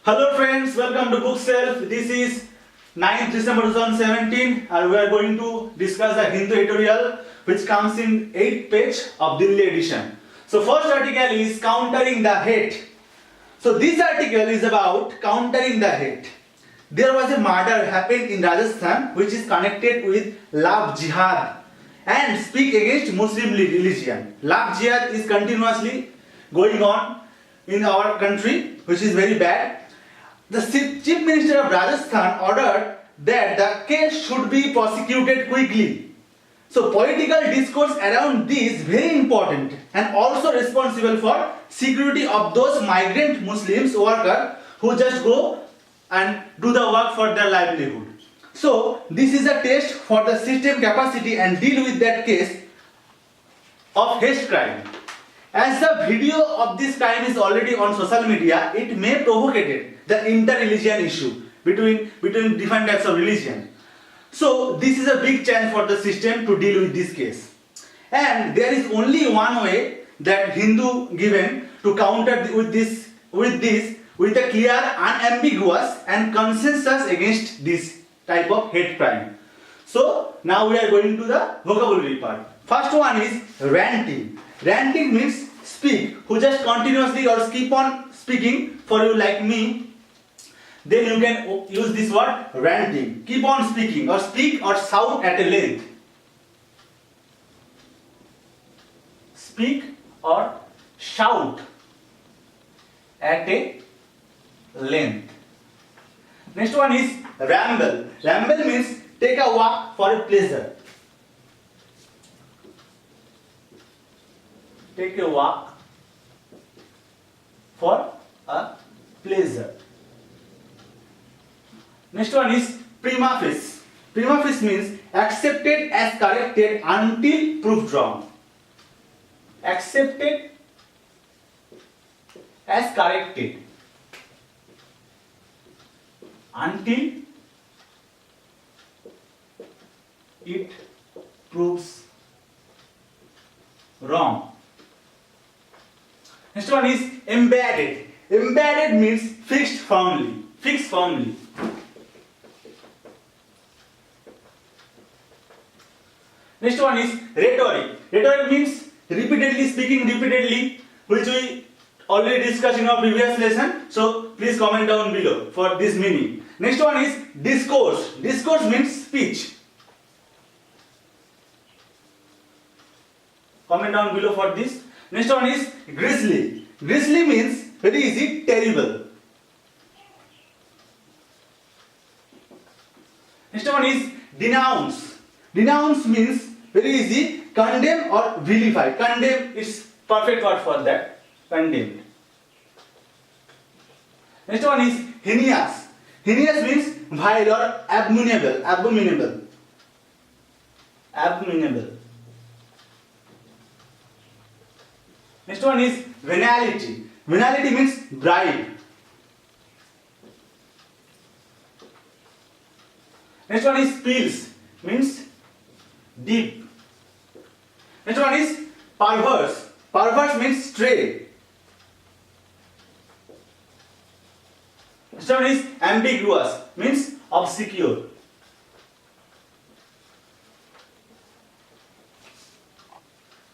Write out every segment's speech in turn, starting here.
Hello friends, welcome to Bookself. This is 9th December 2017 and we are going to discuss the Hindu editorial which comes in 8th page of Delhi edition. So first article is countering the hate. So this article is about countering the hate. There was a murder happened in Rajasthan which is connected with love jihad and speak against Muslim religion. Love jihad is continuously going on in our country, which is very bad. The Chief Minister of Rajasthan ordered that the case should be prosecuted quickly. So political discourse around this very important and also responsible for security of those migrant Muslims workers who just go and do the work for their livelihood. So this is a test for the system capacity and deal with that case of hate crime. As the video of this crime is already on social media, it may provocate the inter-religion issue between different types of religion. So this is a big chance for the system to deal with this case. And there is only one way that Hindu given to counter with a clear, unambiguous and consensus against this type of hate crime. So now we are going to the vocabulary part. First one is ranting. Ranting means speak, who just continuously or keep on speaking for you like me. Then you can use this word ranting. Keep on speaking or speak or shout at a length. Speak or shout at a length. Next one is ramble. Ramble means take a walk for a pleasure. Take a walk for a pleasure. Next one is prima facie. Prima facie means accepted as corrected until proved wrong. Accepted as corrected until it proves wrong. Next one is embedded. Embedded means fixed firmly. Fixed firmly. Next one is rhetoric. Rhetoric means repeatedly speaking repeatedly, which we already discussed in our previous lesson. So please comment down below for this meaning. Next one is discourse. Discourse means speech. Comment down below for this. Next one is grisly. Grisly means very easy, terrible. Next one is denounce. Denounce means very easy, condemn or vilify. Condemn is perfect word for that. Condemned. Next one is heinous. Heinous means vile or abominable. Abominable. Abominable. Next one is venality. Venality means bribe. Next one is pills, means deep. Next one is perverse. Perverse means stray. Next one is ambiguous, means obscure.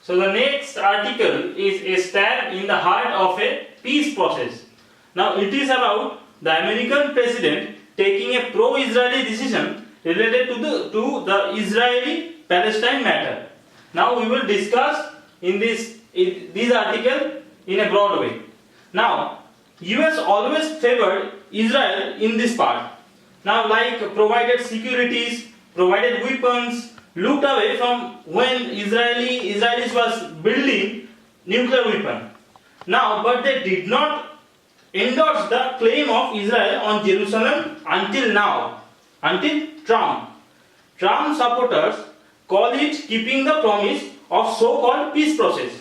So the next article is a stab in the heart of a peace process. Now it is about the American president taking a pro-Israeli decision related to the Israeli-Palestine matter. Now we will discuss in this article in a broad way. Now US always favored Israel in this part. Now like provided securities, provided weapons, looked away from when Israelis was building nuclear weapon. Now, but they did not endorse the claim of Israel on Jerusalem until now, until Trump. Trump supporters call it keeping the promise of so-called peace process.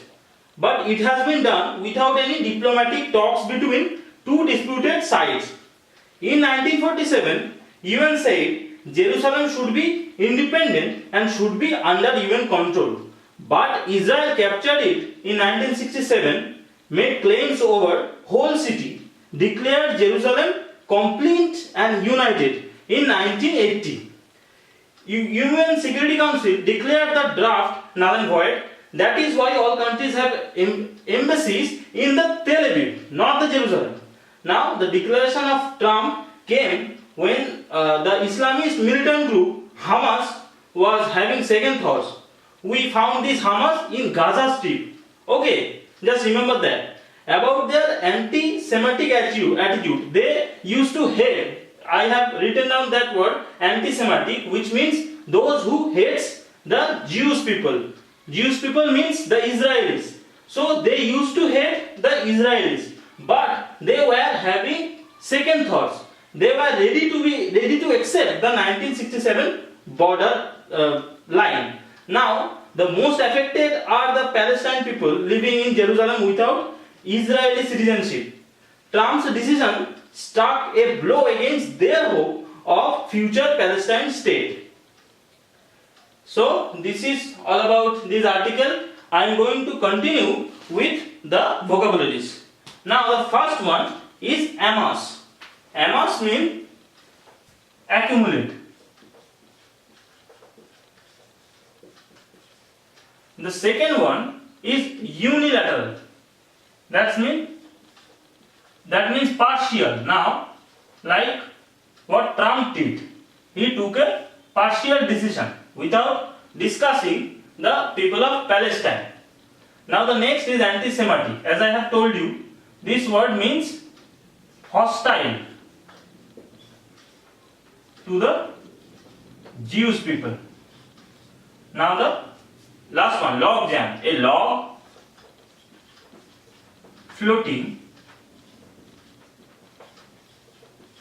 But it has been done without any diplomatic talks between two disputed sides. In 1947, UN said Jerusalem should be independent and should be under UN control. But Israel captured it in 1967, made claims over whole city, declared Jerusalem complete and united in 1980. UN Security Council declared the draft null and void. That is why all countries have embassies in the Tel Aviv, not the Jerusalem. Now, the declaration of Trump came when the Islamist militant group Hamas was having second thoughts. We found this Hamas in Gaza Strip. Okay, just remember that. About their anti-Semitic attitude, they used to hate. I have written down that word anti-Semitic, which means those who hates the Jewish people. Jewish people means the Israelis. So they used to hate the Israelis, but they were having second thoughts. They were ready to accept the 1967 border line. Now the most affected are the Palestine people living in Jerusalem without Israeli citizenship. Trump's decision struck a blow against their hope of future Palestine state. So this is all about this article. I am going to continue with the vocabularies. Now the first one is amass. Amass means accumulate. The second one is unilateral. That means partial. Now, like what Trump did, he took a partial decision without discussing the people of Palestine. Now the next is anti-Semitic. As I have told you, this word means hostile to the Jewish people. Now the last one, log jam. A log floating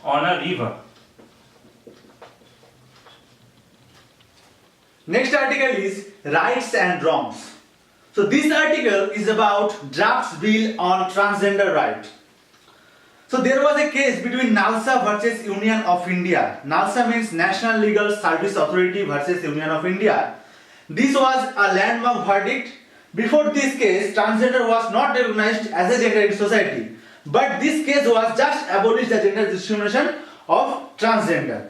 on a river. Next article is rights and wrongs. So this article is about draft bill on transgender right. So there was a case between NALSA versus Union of India. NALSA means National Legal Service Authority versus Union of India. This was a landmark verdict. Before this case, transgender was not recognized as a gender in society. But this case was just abolished the gender discrimination of transgender.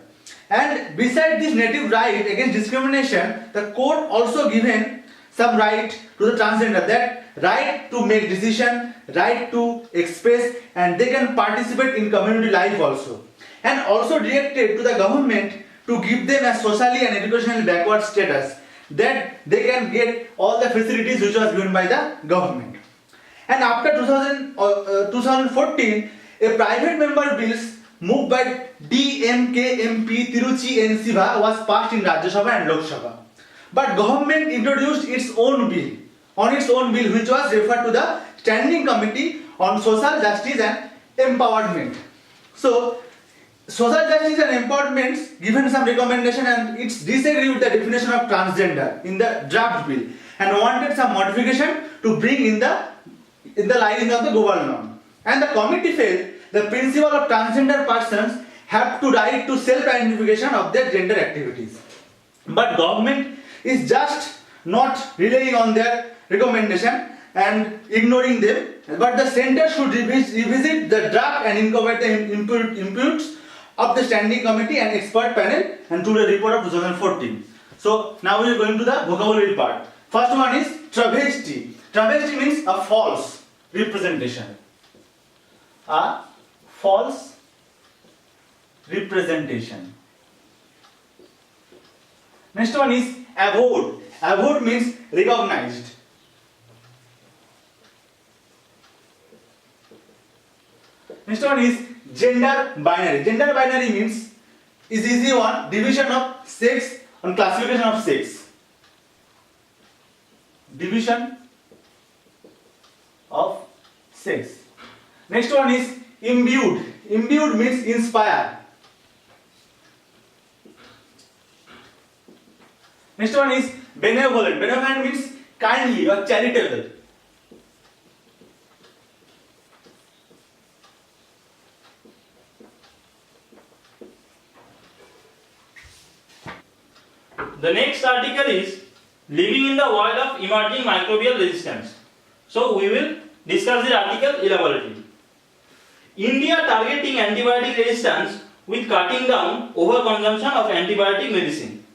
And besides this native right against discrimination, the court also given some right to the transgender, that right to make decision, right to express, and they can participate in community life also. And also directed to the government to give them a socially and educationally backward status, that they can get all the facilities which was given by the government. And after 2014, a private member bills moved by DMK MP Tiruchi N. Siva was passed in Rajya Sabha and Lok Sabha. But government introduced its own bill, which was referred to the Standing Committee on Social Justice and Empowerment. So, social justice and empowerment given some recommendation, and it's disagreed with the definition of transgender in the draft bill and wanted some modification to bring in the lining of the global norm. And the committee felt the principle of transgender persons have to right to self-identification of their gender activities. But government is just not relying on their recommendation and ignoring them, but the center should revisit the draft and incorporate the inputs of the standing committee and expert panel and to the report of 2014. So now we are going to the vocabulary part. First one is travesty. Travesty means a false representation. A false representation. Next one is avowed. Avowed means recognized. Next one is gender binary. Gender binary means is easy one, division of sex and classification of sex. Division of sex. Next one is imbued. Imbued means inspire. Next one is benevolent. Benevolent means kindly or charitable. The next article is living in the world of emerging microbial resistance. So we will discuss the article elaborately. India We are targeting antibiotic resistance with cutting down overconsumption of antibiotic medicine.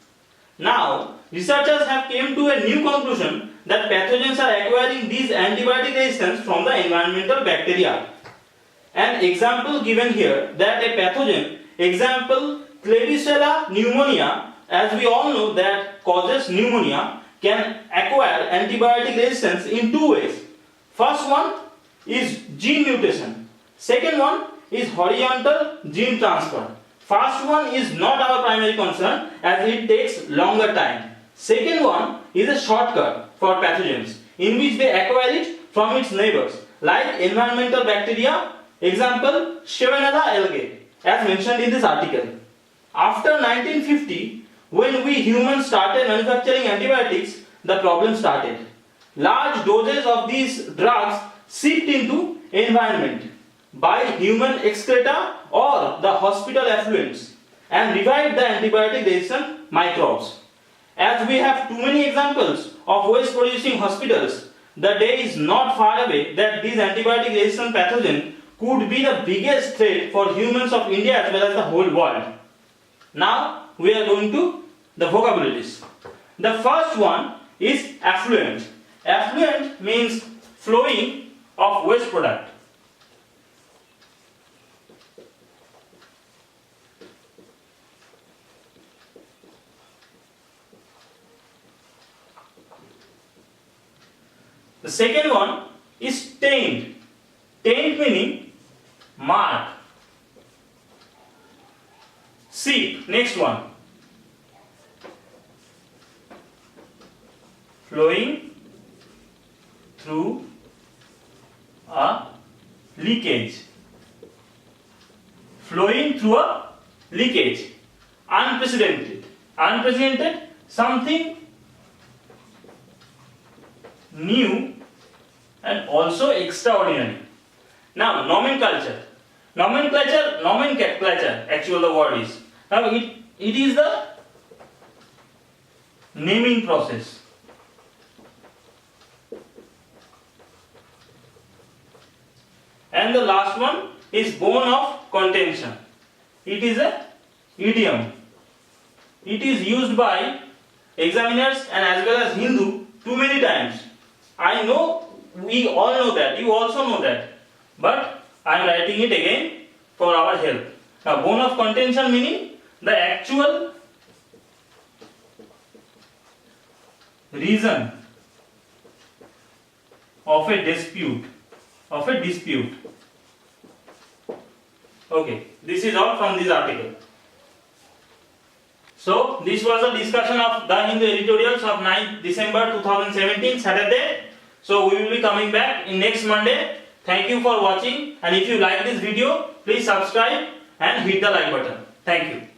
Now, researchers have came to a new conclusion that pathogens are acquiring these antibiotic resistance from the environmental bacteria. An example given here that a pathogen, example Klebsiella pneumonia, as we all know that causes pneumonia, can acquire antibiotic resistance in two ways. First one is gene mutation. Second one is horizontal gene transfer. First one is not our primary concern as it takes longer time. Second one is a shortcut for pathogens in which they acquire it from its neighbors like environmental bacteria, example Shevonella algae, as mentioned in this article. After 1950, when we humans started manufacturing antibiotics, the problem started. Large doses of these drugs seeped into environment by human excreta or the hospital effluents and revived the antibiotic resistant microbes. As we have too many examples of waste producing hospitals, the day is not far away that these antibiotic resistant pathogen could be the biggest threat for humans of India as well as the whole world. Now we are going to the vocabularies. The first one is affluent. Affluent means flowing of waste product. The second one is taint. Taint meaning mark. Seep. Next one. Flowing through a leakage. Flowing through a leakage. Unprecedented. Unprecedented, something new and also extraordinary. Now, nomenclature. Nomenclature, actually the word is. Now, it is the naming process. And the last one is bone of contention. It is a idiom. It is used by examiners and as well as Hindu too many times. I know we all know that, you also know that, but I am writing it again for our help. Now, bone of contention meaning the actual reason of a dispute. Okay, this is all from this article. So, this was a discussion of the Hindu editorials of 9th December 2017, Saturday. So, we will be coming back in next Monday. Thank you for watching, and if you like this video, please subscribe and hit the like button. Thank you.